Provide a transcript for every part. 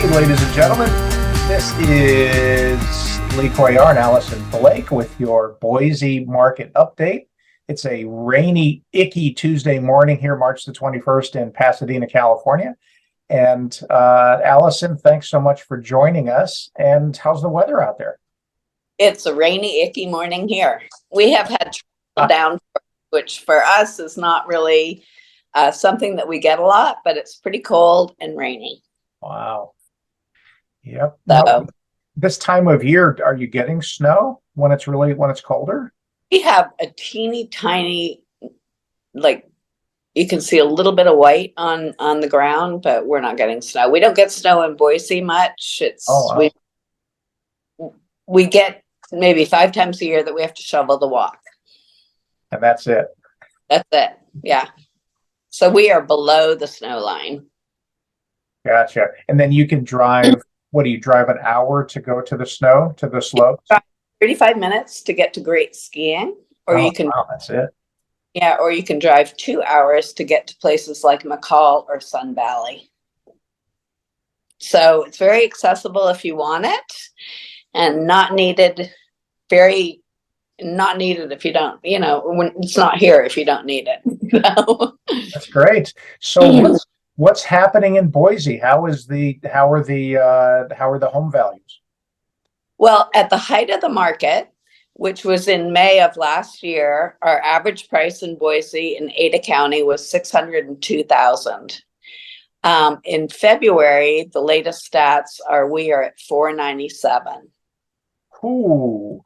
ladies and gentlemen. This is Lee Coyar and Alison Blake with your Boise market update. It's a rainy, icky Tuesday morning here, March the 21st in Pasadena, California. And Alison, thanks so much for joining us. And how's the weather out there? It's a rainy, icky morning here. We have had down, which for us is not really something that we get a lot, but it's pretty cold and rainy. Wow. Yep. So Now, this time of year, are you getting snow when it's colder? we have a teeny tiny, like you can see a little bit of white on the ground, but we're not getting snow. We don't get snow in Boise much. Oh, wow. We get maybe 5 times a year that we have to shovel the walk. And that's it. That's it. Yeah. So we are below the snow line. Gotcha. And then you can drive, what do you drive an hour to go to the snow, to the slopes? 35 minutes to get to great skiing, or you can, wow, that's it. yeah, or you can drive 2 hours to get to places like McCall or Sun Valley. So it's very accessible if you want it, and not needed if you don't, when it's not here if you don't need it. So. That's great. So what's happening in Boise? How are the home values? Well, at the height of the market, which was in May of last year, our average price in Boise in Ada County was $602,000. In February, the latest stats we are at $497,000. Ooh.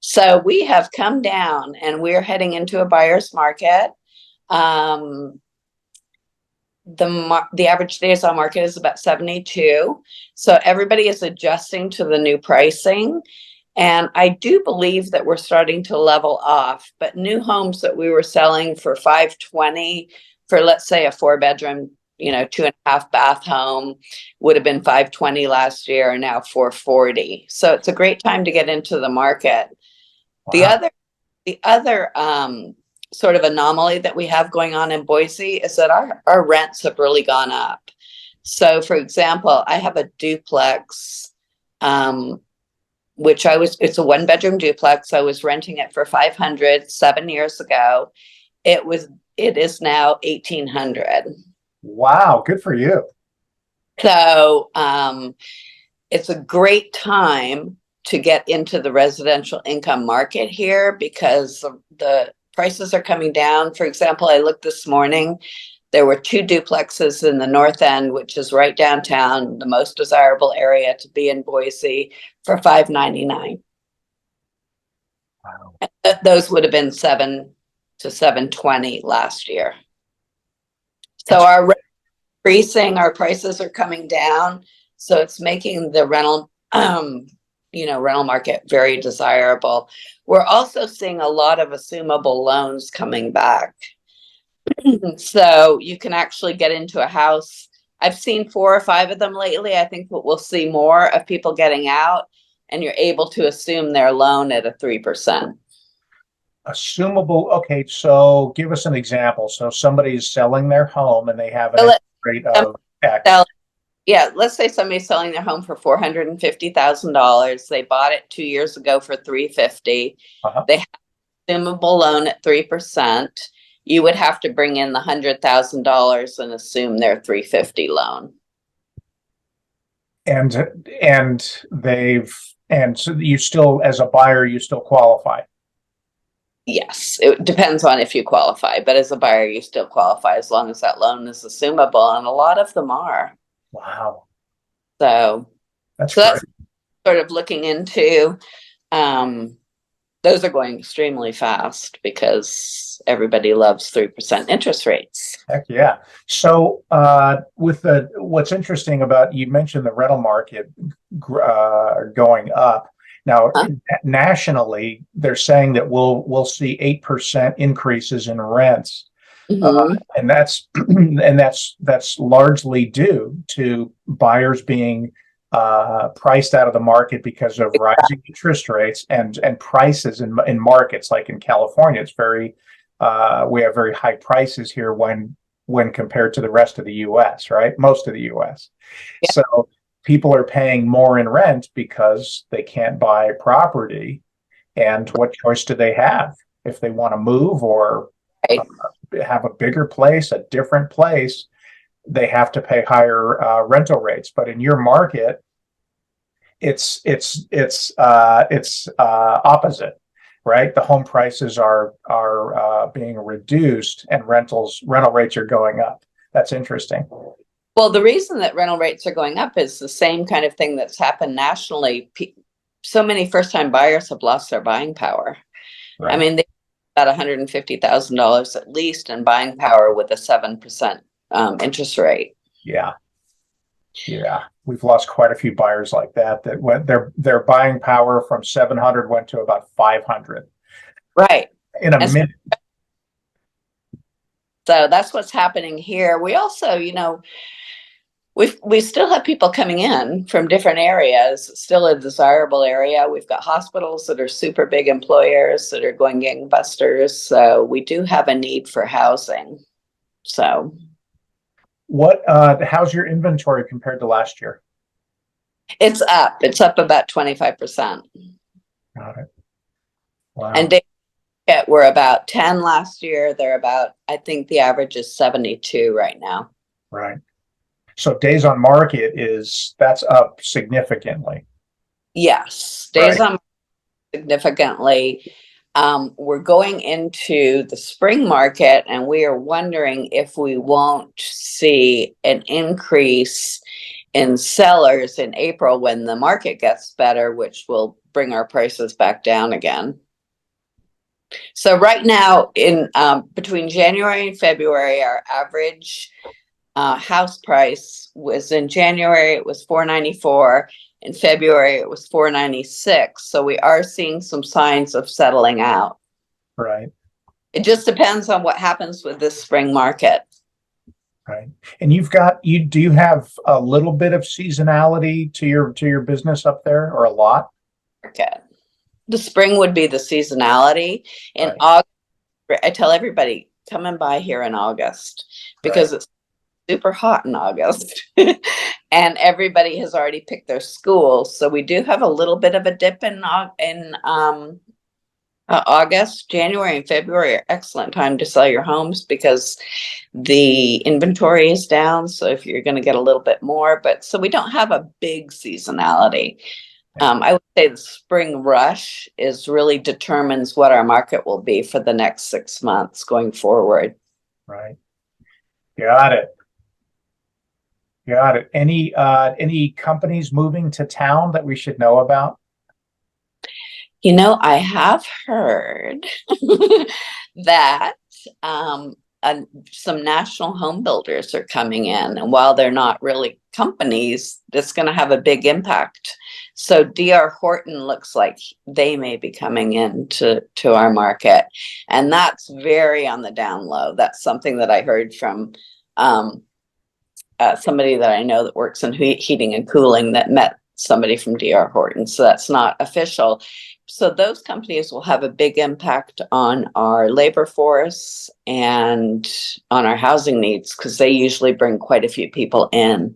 So we have come down, and we're heading into a buyer's market. The average days on market is about 72. So everybody is adjusting to the new pricing. And I do believe that we're starting to level off, but new homes that we were selling for $520 for, let's say, a 4-bedroom, 2.5 bath home would have been $520 last year, and now $440. So it's a great time to get into the market. Wow. The other sort of anomaly that we have going on in Boise is that our rents have really gone up. So, for example, I have a duplex, it's a 1-bedroom duplex. I was renting it for $500 7 years ago. It is now $1,800. Wow, good for you. So it's a great time to get into the residential income market here because the prices are coming down. For example, I looked this morning, there were 2 duplexes in the North End, which is right downtown, the most desirable area to be in Boise, for $599. Wow. Those would have been $700 to $720 last year. So our rent is increasing, our prices are coming down, so it's making the rental market very desirable. We're also seeing a lot of assumable loans coming back. So you can actually get into a house. I've seen 4 or 5 of them lately. I think we'll see more of people getting out, and you're able to assume their loan at a 3%. Assumable. Okay, so give us an example. So somebody's selling their home and they have an interest rate of X. Yeah, let's say somebody's selling their home for $450,000. They bought it 2 years ago for $350,000. They have an assumable loan at 3%. You would have to bring in the $100,000 and assume their $350,000 loan. And so you still, as a buyer, you still qualify. Yes, it depends on if you qualify, but as a buyer, you still qualify as long as that loan is assumable, and a lot of them are. Wow. So that's sort of looking into, those are going extremely fast because everybody loves 3% interest rates. Heck yeah. So what's interesting about, you mentioned the rental market going up. Now, nationally, they're saying that we'll see 8% increases in rents. And that's largely due to buyers being priced out of the market because of rising interest rates and prices in markets like in California. It's very we have very high prices here when when compared to the rest of the US, right? Most of the US. Yeah. So people are paying more in rent because they can't buy property. And what choice do they have if they want to move or Right. have a bigger place, a different place? They have to pay higher rental rates. But in your market, it's opposite, right? The home prices are being reduced and rental rates are going up. That's interesting. Well, the reason that rental rates are going up is the same kind of thing that's happened nationally. So many first-time buyers have lost their buying power. Right. I mean, they about $150,000 at least in buying power with a 7% interest rate. Yeah. Yeah. We've lost quite a few buyers like that went their buying power from 700 went to about 500 Right. in a And minute. so that's what's happening here. We also, we still have people coming in from different areas, still a desirable area. We've got hospitals that are super big employers that are going gangbusters. So we do have a need for housing. So How's your inventory compared to last year? it's up. It's up about 25%. Got it. Wow. And days were about 10 last year. They're about, I think the average is 72 right now. Right. So days on market that's up significantly. Yes, days on significantly. We're going into the spring market and we are wondering if we won't see an increase in sellers in April when the market gets better, which will bring our prices back down again. So right now in between January and February, our average house price was in January, it was $494. In February, it was $496. So we are seeing some signs of settling out. Right. It just depends on what happens with this spring market. Right. And do you have a little bit of seasonality to your business up there, or a lot? Okay. The spring would be the seasonality. In Right. August, I tell everybody, come and buy here in August because it's super hot in August and everybody has already picked their school. So we do have a little bit of a dip in August. January and February are excellent time to sell your homes because the inventory is down. So if you're going to get a little bit more, but so we don't have a big seasonality. I would say the spring rush really determines what our market will be for the next 6 months going forward. Right. Got it. Got it. Any companies moving to town that we should know about? I have heard that some national home builders are coming in, and while they're not really companies, that's going to have a big impact. So D.R. Horton looks like they may be coming into our market, and that's very on the down low. That's something that I heard from somebody that I know that works in heating and cooling that met somebody from D.R. Horton. So that's not official. So those companies will have a big impact on our labor force and on our housing needs because they usually bring quite a few people in.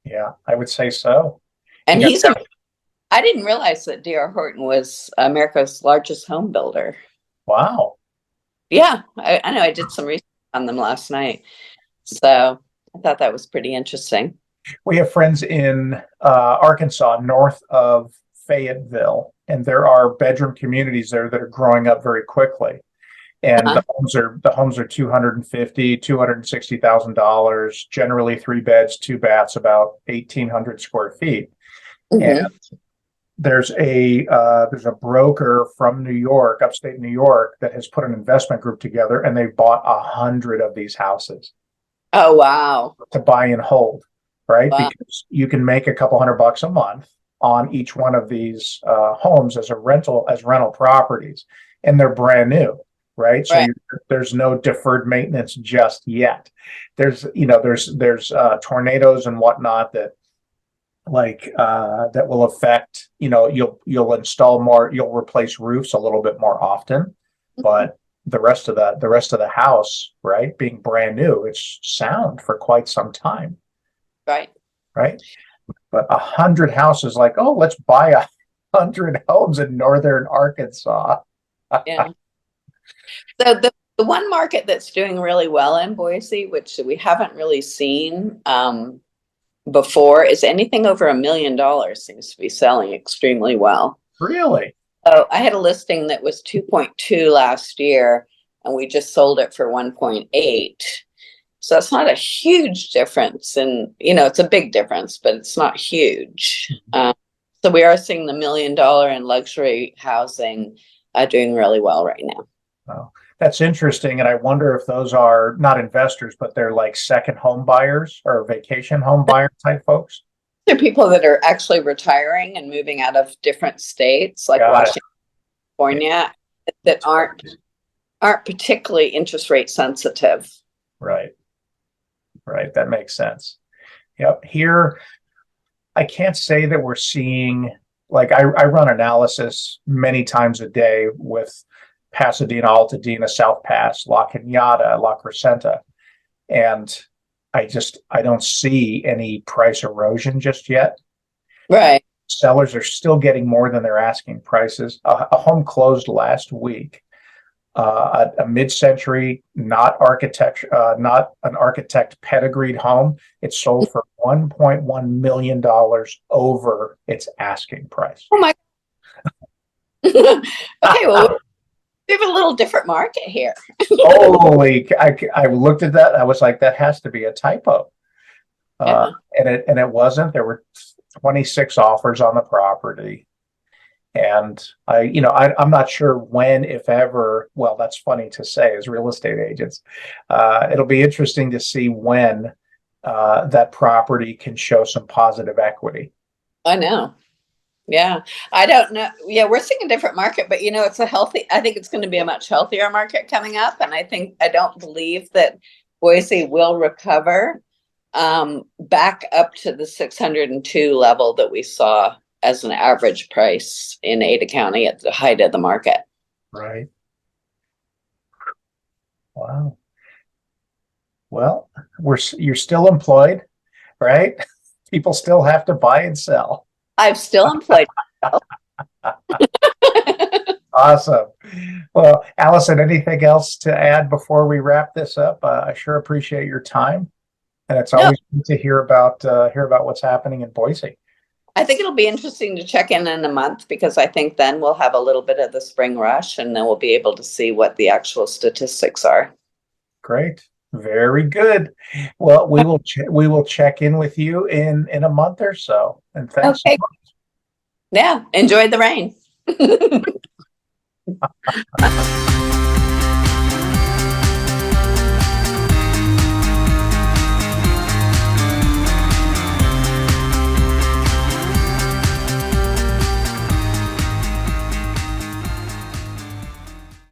Yeah, I would say so. And I didn't realize that D.R. Horton was America's largest home builder. Wow. Yeah, I know. I did some research on them last night. So I thought that was pretty interesting. We have friends in Arkansas, north of Fayetteville, and there are bedroom communities there that are growing up very quickly. And the homes are $250,000, $260,000, generally 3 beds, 2 baths, about 1,800 square feet. And there's a broker from New York, upstate New York, that has put an investment group together, and they've bought 100 of these houses. Oh, wow. To buy and hold, right? Wow. Because you can make a couple $100 a month on each one of these homes as rental properties, and they're brand new, right? So there's no deferred maintenance just yet. There's tornadoes and whatnot that will affect, you'll install more, you'll replace roofs a little bit more often, but the rest of the house, right, being brand new, it's sound for quite some time, Right. right? But 100 houses, like, oh, let's buy 100 homes in northern Arkansas. Yeah. So the one market that's doing really well in Boise, which we haven't really seen before, is anything over $1 million seems to be selling extremely well. Really? So I had a listing that was 2.2 last year, and we just sold it for 1.8. So it's not a huge difference, and it's a big difference, but it's not huge. So we are seeing the $1 million in luxury housing doing really well right now. Oh, that's interesting. And I wonder if those are not investors, but they're like second home buyers or vacation home buyer type folks. There are people that are actually retiring and moving out of different states, like Got it. Washington, California, that aren't particularly interest rate sensitive. Right. Right. That makes sense. Yep. Here, I can't say that we're seeing, like, I run analysis many times a day with Pasadena, Altadena, South Pass, La Cañada, La Crescenta. And I don't see any price erosion just yet. Right. Sellers are still getting more than their asking prices. A home closed last week, a mid-century, not an architect pedigreed home. It sold for $1.1 million over its asking price. Oh my. Okay, well, we have a little different market here. Holy! I looked at that. I was like, that has to be a typo. And it wasn't. There were 26 offers on the property. And I'm not sure when, if ever, well, that's funny to say as real estate agents. It'll be interesting to see when that property can show some positive equity. I know. Yeah. I don't know. Yeah, we're seeing a different market, but I think it's going to be a much healthier market coming up. And I don't believe that Boise will recover back up to the 602 level that we saw as an average price in Ada County at the height of the market. Right. Wow. Well, you're still employed, right? People still have to buy and sell. I'm still employed. Awesome. Well, Alison, anything else to add before we wrap this up? I sure appreciate your time, and it's always good to hear about what's happening in Boise. I think it'll be interesting to check in a month, because I think then we'll have a little bit of the spring rush, and then we'll be able to see what the actual statistics are. Great. Very good. Well, we will check in with you in a month or so. And thanks so much. Yeah, enjoy the rain.